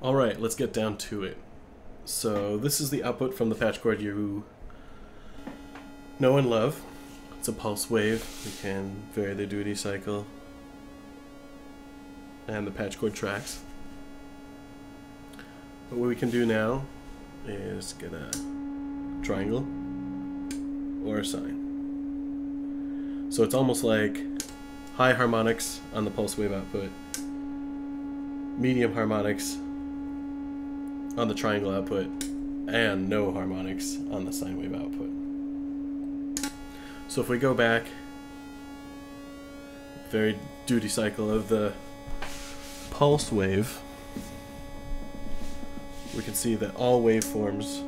Alright, let's get down to it. So this is the output from the patch chord you know and love. It's a pulse wave. We can vary the duty cycle and the patch chord tracks. But what we can do now is get a triangle or a sine. So it's almost like high harmonics on the pulse wave output, medium harmonics on the triangle output, and no harmonics on the sine wave output. So if we go back, very duty cycle of the pulse wave, we can see that all waveforms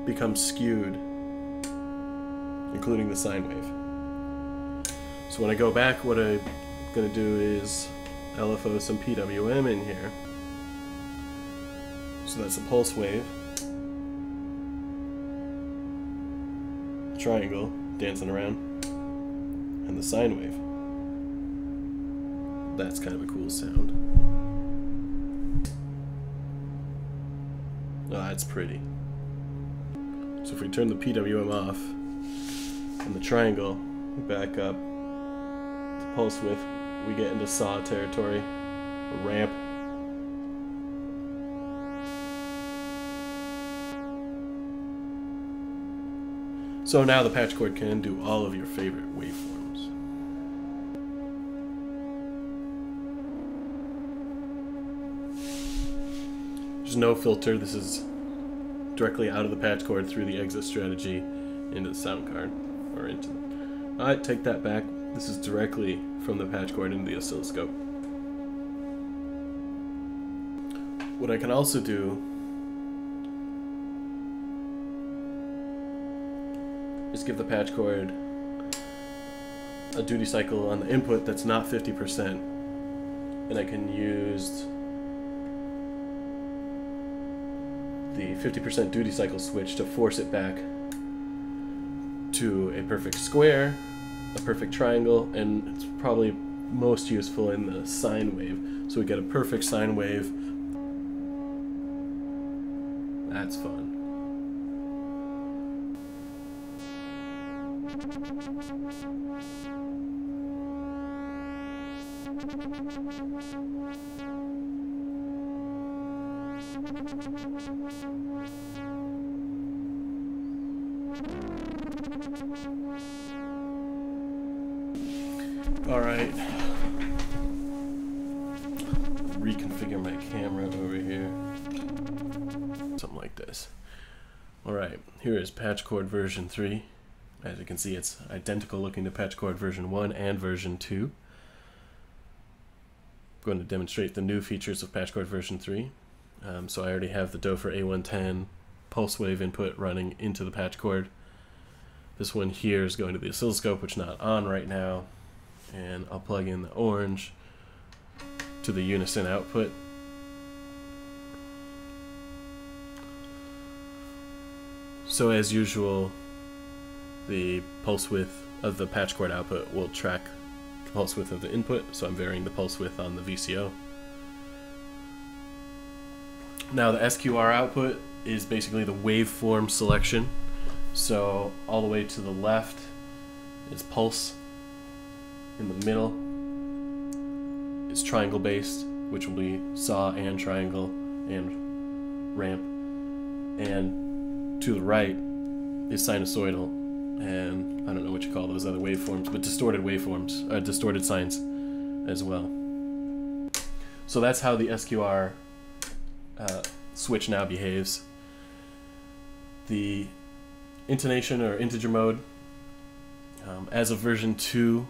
become skewed, including the sine wave. So when I go back, what I'm going to do is LFO some PWM in here. So that's a pulse wave, triangle dancing around, and the sine wave. That's kind of a cool sound. Oh, that's pretty. So if we turn the PWM off and the triangle, we back up the pulse width, we get into saw territory, a ramp. So now the patch chord can do all of your favorite waveforms. There's no filter. This is directly out of the patch chord through the exit strategy into the sound card, or into the... I take that back. This is directly from the patch chord into the oscilloscope. What I can also do is give the patch chord a duty cycle on the input that's not 50%, and I can use the 50% duty cycle switch to force it back to a perfect square, a perfect triangle, and it's probably most useful in the sine wave. So we get a perfect sine wave. That's fun. All right. Reconfigure my camera over here. Something like this. All right, here is patch chord version 3. As you can see, it's identical looking to patch chord version 1 and version 2. I'm going to demonstrate the new features of patch chord version 3. So I already have the Dofer A110 pulse wave input running into the patch chord. This one here is going to the oscilloscope, which is not on right now. And I'll plug in the orange to the unison output. So as usual, the pulse width of the patch chord output will track the pulse width of the input, so I'm varying the pulse width on the VCO. Now the SQR output is basically the waveform selection. So all the way to the left is pulse, in the middle is triangle based, which will be saw and triangle and ramp, and to the right is sinusoidal, and I don't know what you call those other waveforms, but distorted waveforms, distorted sines as well. So that's how the SQR switch now behaves. The intonation or integer mode, as of version 2,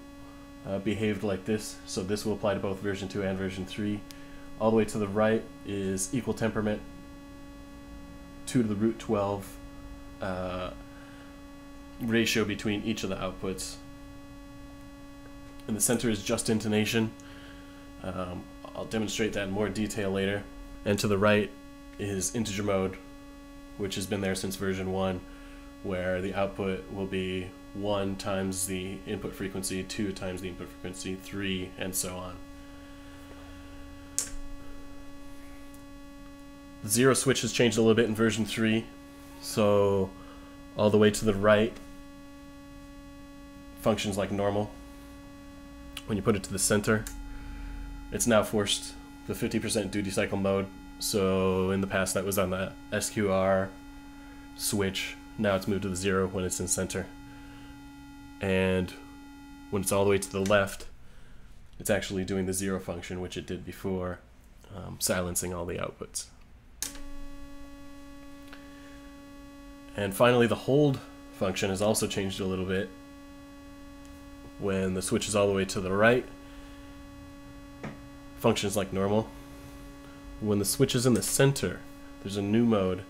behaved like this, so this will apply to both version 2 and version 3. All the way to the right is equal temperament, 2 to the root 12 ratio between each of the outputs. In the center is just intonation. I'll demonstrate that in more detail later. And to the right is integer mode, which has been there since version 1, where the output will be 1 times the input frequency, 2 times the input frequency, 3, and so on. The zero switch has changed a little bit in version 3, so all the way to the right functions like normal. When you put it to the center, it's now forced the 50% duty cycle mode. So in the past that was on the SQR switch. Now it's moved to the 0 when it's in center. And when it's all the way to the left, it's actually doing the 0 function, which it did before, silencing all the outputs. And finally, the hold function has also changed a little bit. When the switch is all the way to the right, functions like normal. When the switch is in the center, there's a new mode,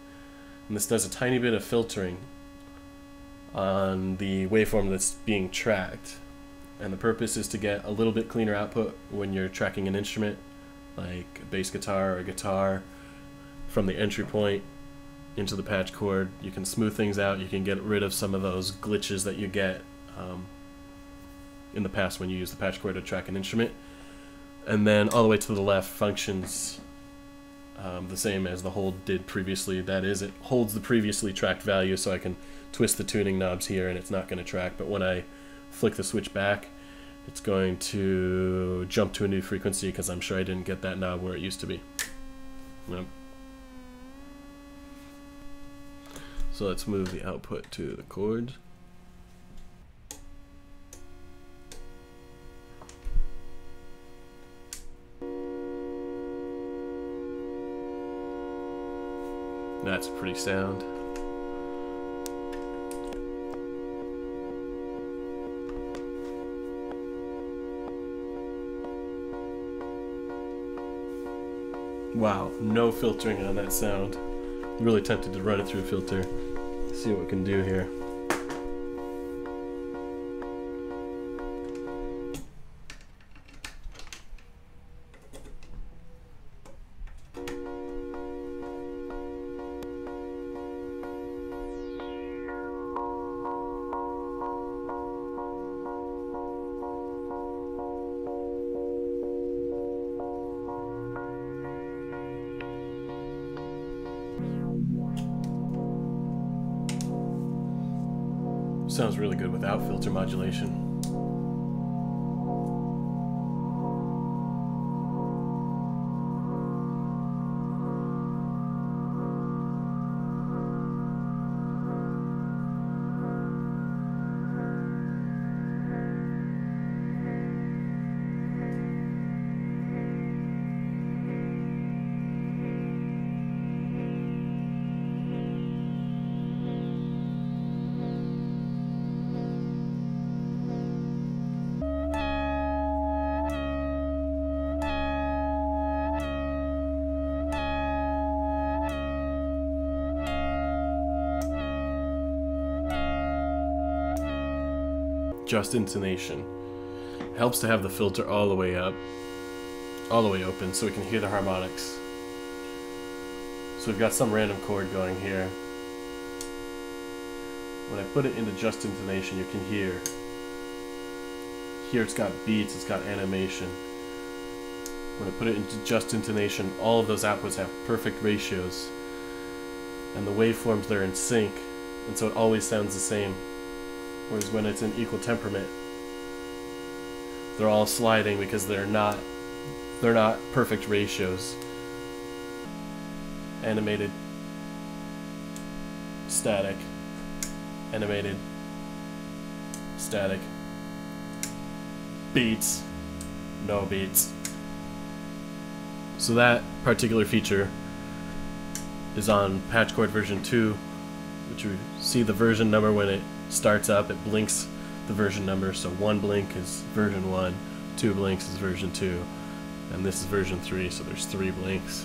and this does a tiny bit of filtering on the waveform that's being tracked. And the purpose is to get a little bit cleaner output when you're tracking an instrument, like a bass guitar or a guitar, from the entry point into the patch chord. You can smooth things out, you can get rid of some of those glitches that you get in the past when you use the patch chord to track an instrument. And then all the way to the left functions the same as the hold did previously. That is, it holds the previously tracked value, so I can twist the tuning knobs here and it's not going to track, but when I flick the switch back, it's going to jump to a new frequency because I'm sure I didn't get that knob where it used to be. Yep. So let's move the output to the chords. That's a pretty sound. Wow, no filtering on that sound. I'm really tempted to run it through a filter. See what we can do here. Sounds really good without filter modulation. Just intonation. Helps to have the filter all the way up, all the way open, so we can hear the harmonics. So we've got some random chord going here. When I put it into just intonation, you can hear. Here it's got beats, it's got animation. When I put it into just intonation, all of those outputs have perfect ratios. And the waveforms, they're in sync, and so it always sounds the same. Whereas when it's in equal temperament, they're all sliding because they're not perfect ratios. Animated, static, animated, static, beats, no beats. So that particular feature is on Patch Chord version 2, which you see the version number when it starts up, it blinks the version number, so 1 blink is version 1, 2 blinks is version 2, and this is version 3, so there's 3 blinks.